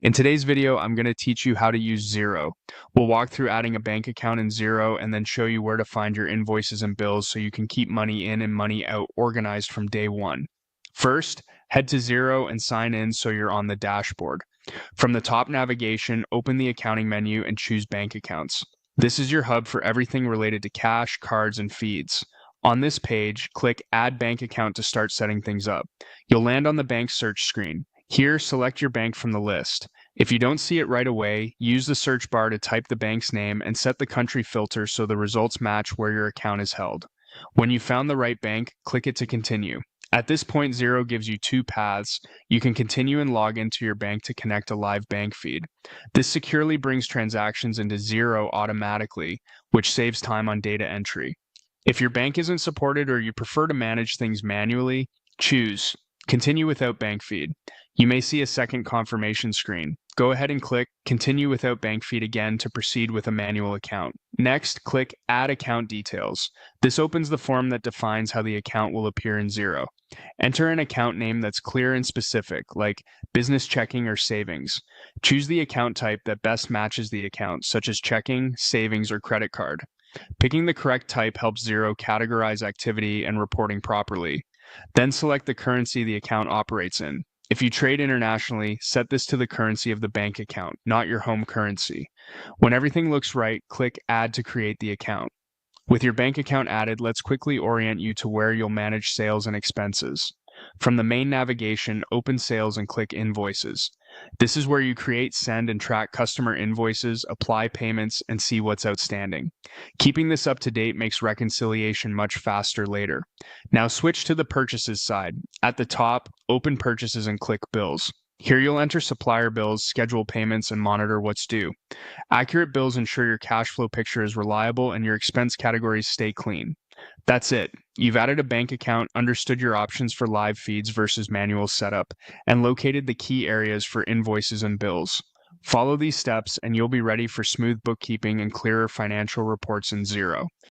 In today's video, I'm going to teach you how to use Xero. We'll walk through adding a bank account in Xero and then show you where to find your invoices and bills so you can keep money in and money out organized from day one. First, head to Xero and sign in so you're on the dashboard. From the top navigation, open the accounting menu and choose bank accounts. This is your hub for everything related to cash, cards, and feeds. On this page, click Add Bank Account to start setting things up. You'll land on the bank search screen. Here, select your bank from the list. If you don't see it right away, use the search bar to type the bank's name and set the country filter so the results match where your account is held. When you found the right bank, click it to continue. At this point, Xero gives you two paths. You can continue and log into your bank to connect a live bank feed. This securely brings transactions into Xero automatically, which saves time on data entry. If your bank isn't supported or you prefer to manage things manually, choose Continue without bank feed. You may see a second confirmation screen. Go ahead and click Continue without bank feed again to proceed with a manual account. Next, click Add Account Details. This opens the form that defines how the account will appear in Xero. Enter an account name that's clear and specific, like business checking or savings. Choose the account type that best matches the account, such as checking, savings, or credit card. Picking the correct type helps Xero categorize activity and reporting properly. Then select the currency the account operates in. If you trade internationally, set this to the currency of the bank account, not your home currency. When everything looks right, click Add to create the account. With your bank account added, let's quickly orient you to where you'll manage sales and expenses. From the main navigation, open Sales and click Invoices. This is where you create, send, and track customer invoices, apply payments, and see what's outstanding. Keeping this up to date makes reconciliation much faster later. Now switch to the Purchases side. At the top, open Purchases and click Bills. Here you'll enter supplier bills, schedule payments, and monitor what's due. Accurate bills ensure your cash flow picture is reliable and your expense categories stay clean. That's it. You've added a bank account, understood your options for live feeds versus manual setup, and located the key areas for invoices and bills. Follow these steps and you'll be ready for smooth bookkeeping and clearer financial reports in Xero.